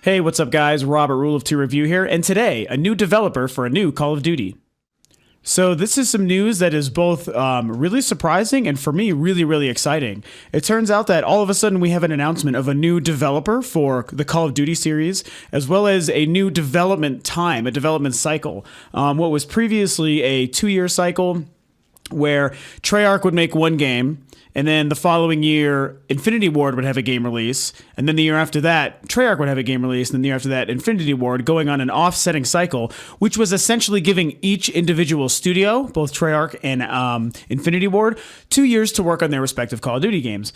Hey, what's up, guys? Robert Rule of 2 Review here, and today, a new developer for a new Call of Duty. So this is some news that is both really surprising and for me really exciting. It turns out that all of a sudden we have an announcement of a new developer for the Call of Duty series, as well as a new development time, a development cycle. What was previously a 2-year cycle where Treyarch would make one game, and then the following year, Infinity Ward would have a game release. And then the year after that, Treyarch would have a game release. And then the year after that, Infinity Ward, going on an offsetting cycle, which was essentially giving each individual studio, both Treyarch and Infinity Ward, 2 years to work on their respective Call of Duty games.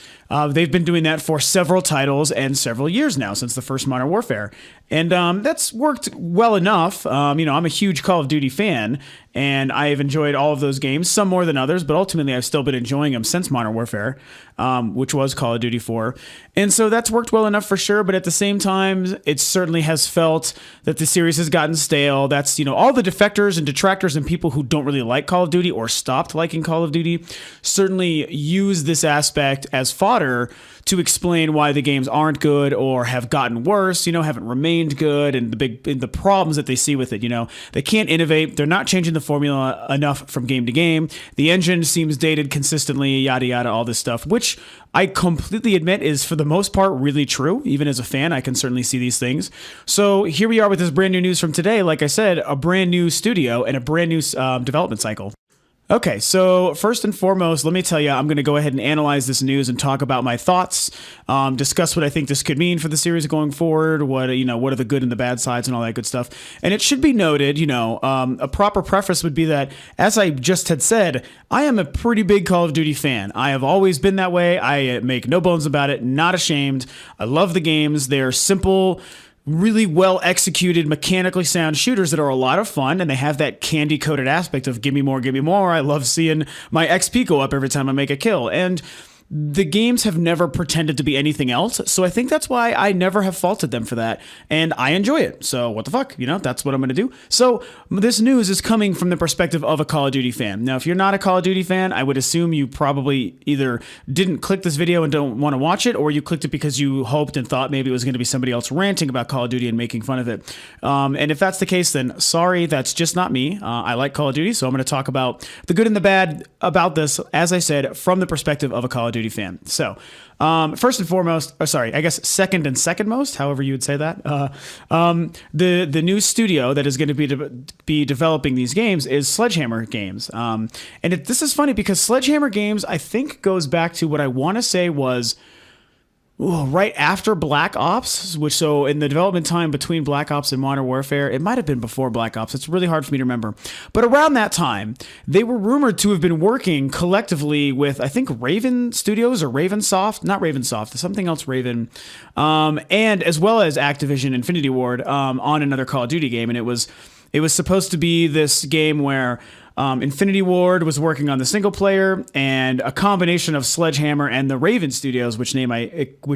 They've been doing that for several titles and several years now, since the first Modern Warfare. And that's worked well enough. I'm a huge Call of Duty fan, and I've enjoyed all of those games, some more than others, but ultimately I've still been enjoying them since Modern Warfare, which was Call of Duty 4. And so that's worked well enough for sure, but at the same time, it certainly has felt that the series has gotten stale. That's, all the defectors and detractors and people who don't really like Call of Duty or stopped liking Call of Duty certainly use this aspect as fodder to explain why the games aren't good or have gotten worse, haven't remained good, and the problems that they see with it. They can't innovate. They're not changing the formula enough from game to game. The engine seems dated consistently, yada yada, all this stuff, which I completely admit is for the most part really true. Even as a fan, I can certainly see these things. So here we are with this brand new news from today. Like I said, a brand new studio and a brand new development cycle. Okay, so first and foremost, let me tell you, I'm going to go ahead and analyze this news and talk about my thoughts, discuss what I think this could mean for the series going forward, what are the good and the bad sides and all that good stuff. And it should be noted, a proper preface would be that, as I just had said, I am a pretty big Call of Duty fan. I have always been that way. I make no bones about it, not ashamed. I love the games. They're simple, really well executed, mechanically sound shooters that are a lot of fun, and they have that candy coated aspect of give me more, give me more. I love seeing my XP go up every time I make a kill. And the games have never pretended to be anything else, so I think that's why I never have faulted them for that, and I enjoy it. So what the fuck, that's what I'm going to do. So this news is coming from the perspective of a Call of Duty fan. Now, if you're not a Call of Duty fan, I would assume you probably either didn't click this video and don't want to watch it, or you clicked it because you hoped and thought maybe it was going to be somebody else ranting about Call of Duty and making fun of it. And if that's the case, then sorry, that's just not me. I like Call of Duty, so I'm going to talk about the good and the bad about this, as I said, from the perspective of a Call of Duty fan. So, first and foremost, I guess second and most, however you would say that, the new studio that is going to be developing these games is Sledgehammer Games. This is funny because Sledgehammer Games, I think, goes back to what I want to say was right after Black Ops, so in the development time between Black Ops and Modern Warfare, it might have been before Black Ops. It's really hard for me to remember. But around that time, they were rumored to have been working collectively with, I think, Raven Studios or Ravensoft, not Ravensoft, something else Raven, and as well as Activision Infinity Ward on another Call of Duty game. And it was supposed to be this game where Infinity Ward was working on the single player, and a combination of Sledgehammer and the Raven Studios, which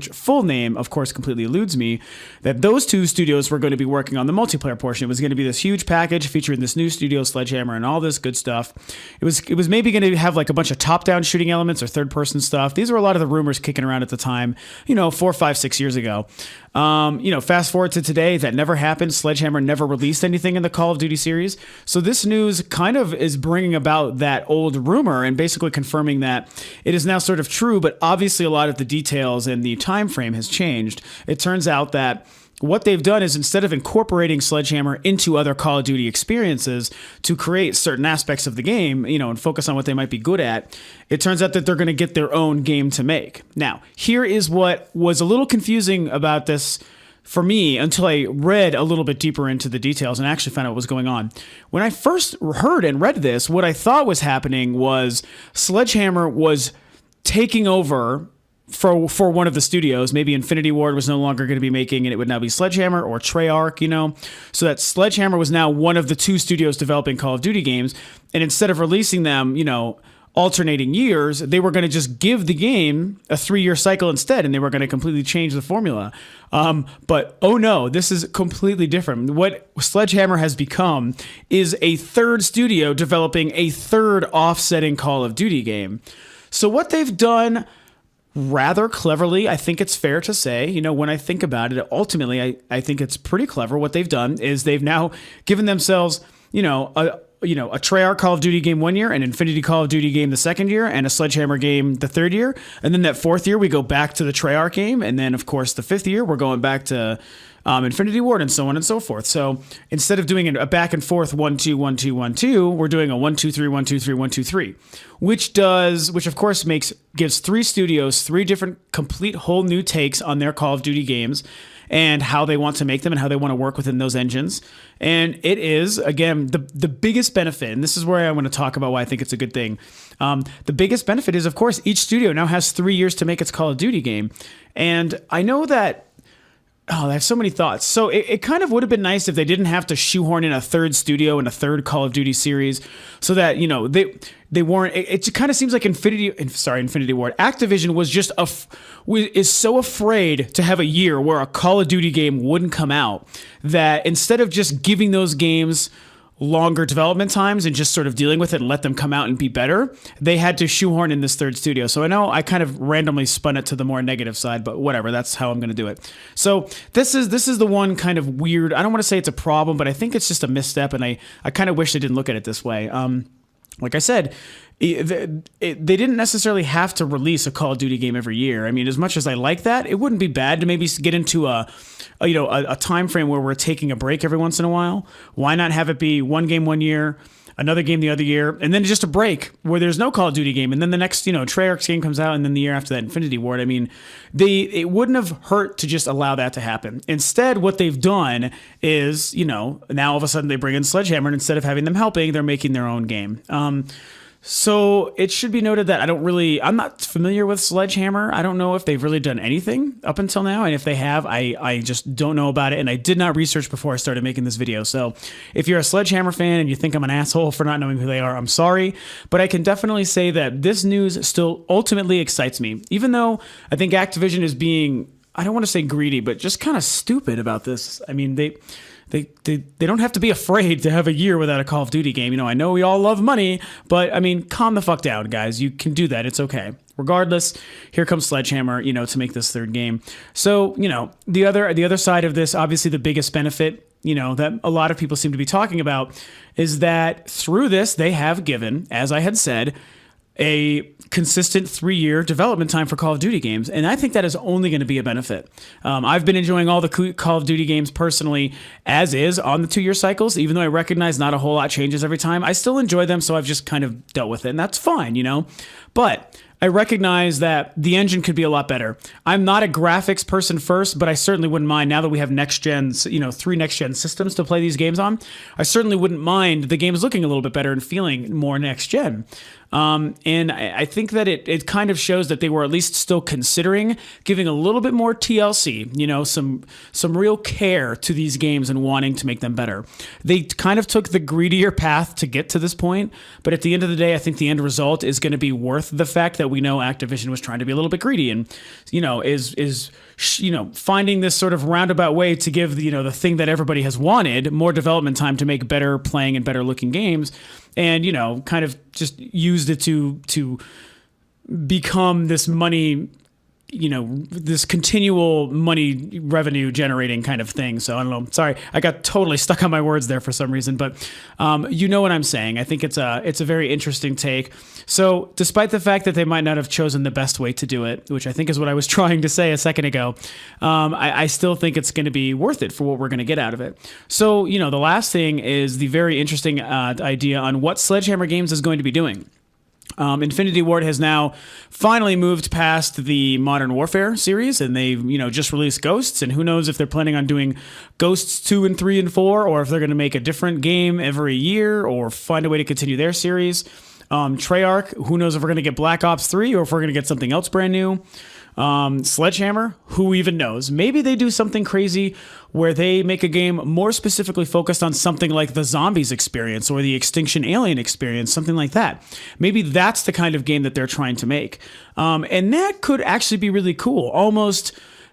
full name, of course, completely eludes me, that those two studios were going to be working on the multiplayer portion. It was going to be this huge package featuring this new studio, Sledgehammer, and all this good stuff. It was maybe going to have like a bunch of top-down shooting elements or third-person stuff. These were a lot of the rumors kicking around at the time, 4, 5, 6 years ago. Fast forward to today, that never happened. Sledgehammer never released anything in the Call of Duty series. So this news kind of is bringing about that old rumor and basically confirming that it is now sort of true, but obviously a lot of the details and the time frame has changed. It turns out that what they've done is, instead of incorporating Sledgehammer into other Call of Duty experiences to create certain aspects of the game, and focus on what they might be good at, it turns out that they're going to get their own game to make. Now, here is what was a little confusing about this for me until I read a little bit deeper into the details and actually found out what was going on. When I first heard and read this, what I thought was happening was Sledgehammer was taking over for one of the studios. Maybe Infinity Ward was no longer going to be making, and it would now be Sledgehammer or Treyarch, so that Sledgehammer was now one of the two studios developing Call of Duty games, and instead of releasing them, alternating years, they were going to just give the game a 3-year cycle instead, and they were going to completely change the formula. But oh no, this is completely different. What Sledgehammer has become is a third studio developing a third offsetting Call of Duty game. So what they've done rather cleverly. I think it's fair to say, when I think about it, ultimately, I think it's pretty clever. What they've done is they've now given themselves, a Treyarch Call of Duty game 1 year, an Infinity Call of Duty game the second year, and a Sledgehammer game the third year. And then that fourth year, we go back to the Treyarch game. And then, of course, the fifth year, we're going back to Infinity Ward and so on and so forth. So instead of doing a back and forth 1-2, 1-2, 1-2, we're doing a 1-2-3, 1-2-3, 1-2-3, which of course gives three studios three different complete whole new takes on their Call of Duty games and how they want to make them and how they want to work within those engines. And it is, again, the biggest benefit, and this is where I want to talk about why I think it's a good thing. The biggest benefit is, of course, each studio now has 3 years to make its Call of Duty game. And I know that I have so many thoughts. So it kind of would have been nice if they didn't have to shoehorn in a third studio and a third Call of Duty series, so that they weren't. It kind of seems like Infinity Ward. Activision was just is so afraid to have a year where a Call of Duty game wouldn't come out, that instead of just giving those games longer development times and just sort of dealing with it and let them come out and be better, they had to shoehorn in this third studio. So I know I kind of randomly spun it to the more negative side, but whatever, that's how I'm going to do it. So this is the one kind of weird, I don't want to say it's a problem, but I think it's just a misstep, and I kind of wish they didn't look at it this way. Like I said, they didn't necessarily have to release a Call of Duty game every year. I mean, as much as I like that, it wouldn't be bad to maybe get into a time frame where we're taking a break every once in a while. Why not have it be one game 1 year, another game the other year, and then just a break where there's no Call of Duty game, and then the next Treyarch's game comes out, and then the year after that Infinity Ward. I mean, it wouldn't have hurt to just allow that to happen. Instead, what they've done is, now all of a sudden they bring in Sledgehammer, and instead of having them helping, they're making their own game. So it should be noted that I'm not familiar with Sledgehammer. I don't know if they've really done anything up until now. And if they have, I just don't know about it. And I did not research before I started making this video. So if you're a Sledgehammer fan and you think I'm an asshole for not knowing who they are, I'm sorry. But I can definitely say that this news still ultimately excites me. Even though I think Activision is being, I don't want to say greedy, but just kind of stupid about this. I mean, they don't have to be afraid to have a year without a Call of Duty game. I know we all love money, but I mean, calm the fuck down, guys. You can do that. It's okay. Regardless, here comes Sledgehammer, to make this third game. So, the other side of this, obviously the biggest benefit, that a lot of people seem to be talking about, is that through this, they have given, as I had said, a consistent 3-year development time for Call of Duty games. And I think that is only going to be a benefit. I've been enjoying all the Call of Duty games personally as is on the 2-year cycles, even though I recognize not a whole lot changes every time. I still enjoy them, so I've just kind of dealt with it, and that's fine, But I recognize that the engine could be a lot better. I'm not a graphics person first, but I certainly wouldn't mind, now that we have next-gen, 3 next-gen systems to play these games on, I certainly wouldn't mind the games looking a little bit better and feeling more next-gen. And I think that it kind of shows that they were at least still considering giving a little bit more TLC, some real care to these games and wanting to make them better. They kind of took the greedier path to get to this point, but at the end of the day, I think the end result is going to be worth the fact that we know Activision was trying to be a little bit greedy and, is finding this sort of roundabout way to give the thing that everybody has wanted, more development time to make better playing and better looking games, and kind of just used it to become this money, this continual money revenue generating kind of thing. So I don't know. Sorry, I got totally stuck on my words there for some reason, but you know what I'm saying. I think it's a very interesting take. So despite the fact that they might not have chosen the best way to do it, which I think is what I was trying to say a second ago, I still think it's going to be worth it for what we're going to get out of it. So, the last thing is the very interesting idea on what Sledgehammer Games is going to be doing. Infinity Ward has now finally moved past the Modern Warfare series, and they've just released Ghosts, and who knows if they're planning on doing Ghosts 2 and 3 and 4, or if they're going to make a different game every year or find a way to continue their series. Treyarch, who knows if we're going to get Black Ops 3 or if we're going to get something else brand new. Sledgehammer, who even knows? Maybe they do something crazy where they make a game more specifically focused on something like the Zombies experience or the Extinction Alien experience, something like that. Maybe that's the kind of game that they're trying to make. And that could actually be really cool.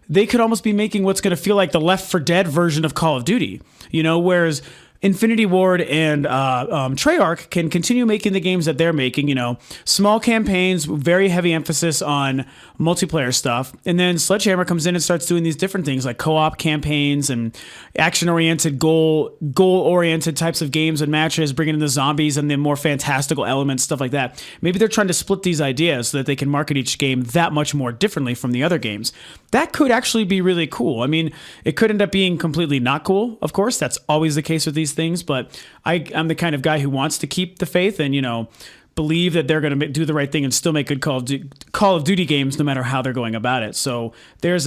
They could almost be making what's going to feel like the Left 4 Dead version of Call of Duty, whereas Infinity Ward and Treyarch can continue making the games that they're making, small campaigns, very heavy emphasis on multiplayer stuff. And then Sledgehammer comes in and starts doing these different things like co-op campaigns and action-oriented, goal-oriented types of games and matches, bringing in the zombies and the more fantastical elements, stuff like that. Maybe they're trying to split these ideas so that they can market each game that much more differently from the other games. That could actually be really cool. I mean, it could end up being completely not cool, of course. That's always the case with these things, but I'm the kind of guy who wants to keep the faith and, believe that they're going to do the right thing and still make good Call of Duty games no matter how they're going about it. So there's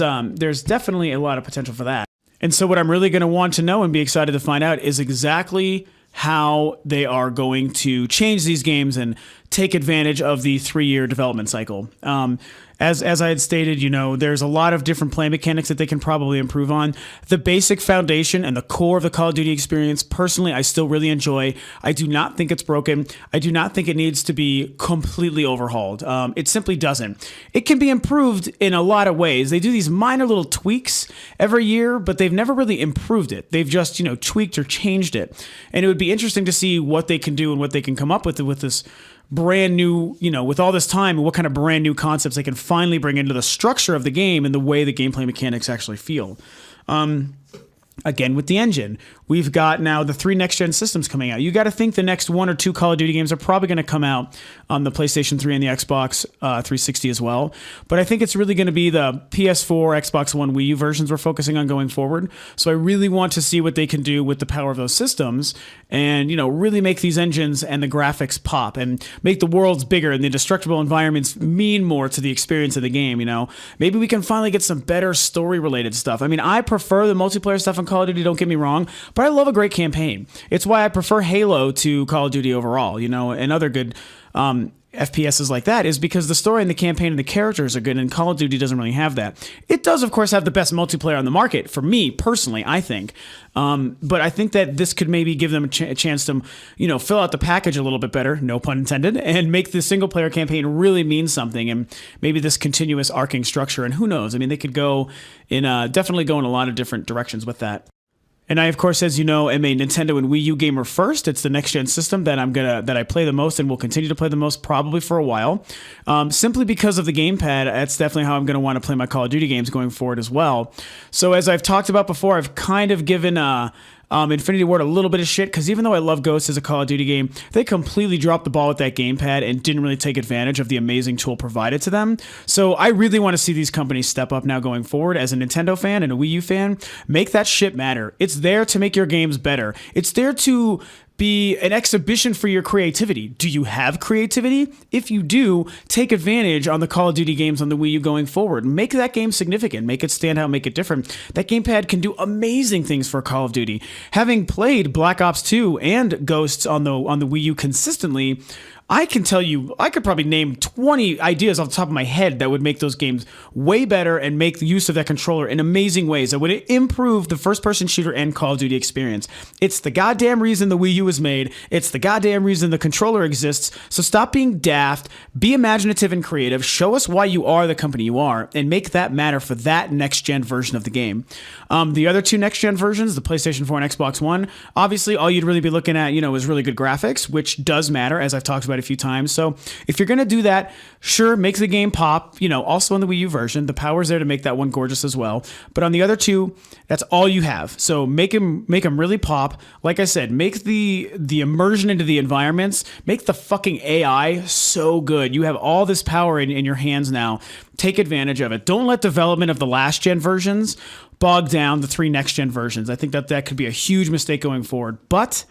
definitely a lot of potential for that. And so what I'm really going to want to know and be excited to find out is exactly how they are going to change these games and take advantage of the 3-year development cycle. As I had stated, there's a lot of different play mechanics that they can probably improve on. The basic foundation and the core of the Call of Duty experience, personally, I still really enjoy. I do not think it's broken. I do not think it needs to be completely overhauled. It simply doesn't. It can be improved in a lot of ways. They do these minor little tweaks every year, but they've never really improved it. They've just, tweaked or changed it. And it would be interesting to see what they can do and what they can come up with this brand new, with all this time, what kind of brand new concepts they can finally bring into the structure of the game and the way the gameplay mechanics actually feel. Again, with the engine, we've got now the 3 next-gen systems coming out. You got to think the next 1 or 2 Call of Duty games are probably going to come out on the PlayStation 3 and the Xbox 360 as well. But I think it's really going to be the PS4, Xbox One, Wii U versions we're focusing on going forward. So I really want to see what they can do with the power of those systems and, really make these engines and the graphics pop and make the worlds bigger and the destructible environments mean more to the experience of the game, Maybe we can finally get some better story-related stuff. I mean, I prefer the multiplayer stuff in Call of Duty, don't get me wrong, but I love a great campaign. It's why I prefer Halo to Call of Duty overall, and other good FPSs like that is because the story and the campaign and the characters are good, and Call of Duty doesn't really have that. It does, of course, have the best multiplayer on the market, for me, personally, I think. But I think that this could maybe give them a chance to, fill out the package a little bit better, no pun intended, and make the single-player campaign really mean something, and maybe this continuous arcing structure, and who knows? I mean, they could definitely go in a lot of different directions with that. And I, of course, as you know, am a Nintendo and Wii U gamer first. It's the next-gen system that I play the most and will continue to play the most probably for a while. Simply because of the gamepad, that's definitely how I'm going to want to play my Call of Duty games going forward as well. So as I've talked about before, I've kind of given Infinity Ward a little bit of shit because even though I love Ghost as a Call of Duty game, they completely dropped the ball with that gamepad and didn't really take advantage of the amazing tool provided to them. So I really want to see these companies step up now going forward. As a Nintendo fan and a Wii U fan, make that shit matter. It's there to make your games better. It's there to be an exhibition for your creativity. Do you have creativity? If you do, take advantage on the Call of Duty games on the Wii U going forward. Make that game significant. Make it stand out. Make it different. That gamepad can do amazing things for Call of Duty. Having played Black Ops 2 and Ghosts on the Wii U consistently, I can tell you, I could probably name 20 ideas off the top of my head that would make those games way better and make the use of that controller in amazing ways that would improve the first-person shooter and Call of Duty experience. It's the goddamn reason the Wii U was made. It's the goddamn reason the controller exists. So stop being daft, be imaginative and creative, show us why you are the company you are, and make that matter for that next-gen version of the game. The other 2 next-gen versions, the PlayStation 4 and Xbox One, obviously all you'd really be looking at, is really good graphics, which does matter, as I've talked about a few times. So if you're going to do that, sure, make the game pop, also on the Wii U version. The power's there to make that one gorgeous as well. But on the other 2, that's all you have. So make them really pop. Like I said, make the immersion into the environments, make the fucking AI so good. You have all this power in your hands now. Take advantage of it. Don't let development of the last gen versions bog down the 3 next gen versions. I think that could be a huge mistake going forward. But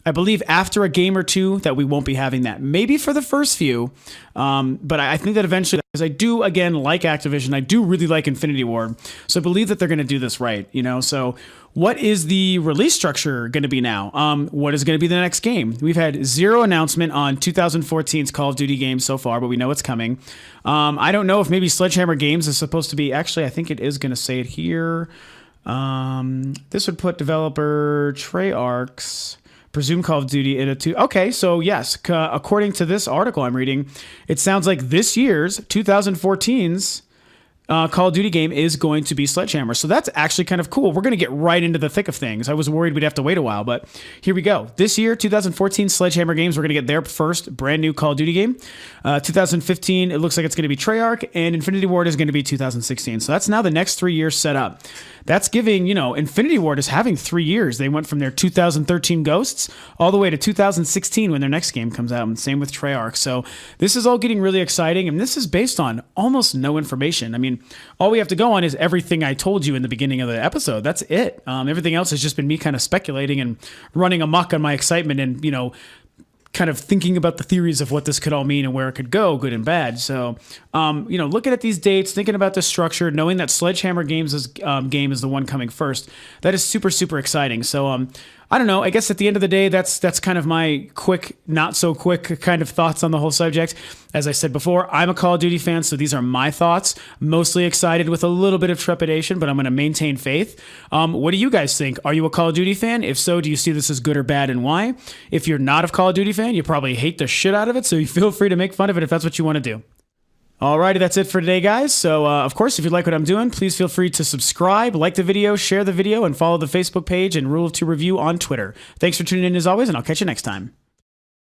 I believe after a game or 2 that we won't be having that. Maybe for the first few, but I think that eventually, because I do, again, like Activision, I do really like Infinity Ward, so I believe that they're going to do this right, So what is the release structure going to be now? What is going to be the next game? We've had 0 announcement on 2014's Call of Duty games so far, but we know it's coming. I don't know if maybe Sledgehammer Games is supposed to be, actually, I think it is going to say it here. This would put developer Treyarch's presume Call of Duty in a 2. Okay, so yes, according to this article I'm reading, it sounds like this year's 2014's Call of Duty game is going to be Sledgehammer. So that's actually kind of cool. We're going to get right into the thick of things. I was worried we'd have to wait a while, but here we go. This year, 2014, Sledgehammer Games, we're going to get their first brand new Call of Duty game. 2015, it looks like it's going to be Treyarch, and Infinity Ward is going to be 2016. So that's now the next 3 years set up. That's giving, Infinity Ward is having 3 years. They went from their 2013 Ghosts all the way to 2016 when their next game comes out, and same with Treyarch. So this is all getting really exciting, and this is based on almost no information. I mean, all we have to go on is everything I told you in the beginning of the episode. That's it. Everything else has just been me kind of speculating and running amok on my excitement and, kind of thinking about the theories of what this could all mean and where it could go, good and bad. So, looking at these dates, thinking about the structure, knowing that Sledgehammer Games' game is the one coming first, that is super, super exciting. So, I don't know. I guess at the end of the day, that's kind of my quick, not so quick kind of thoughts on the whole subject. As I said before, I'm a Call of Duty fan, so these are my thoughts. Mostly excited with a little bit of trepidation, but I'm going to maintain faith. What do you guys think? Are you a Call of Duty fan? If so, do you see this as good or bad, and why? If you're not a Call of Duty fan, you probably hate the shit out of it, so you feel free to make fun of it if that's what you want to do. Alrighty, that's it for today, guys. So, of course, if you like what I'm doing, please feel free to subscribe, like the video, share the video, and follow the Facebook page and Rule of Two Review on Twitter. Thanks for tuning in as always, and I'll catch you next time.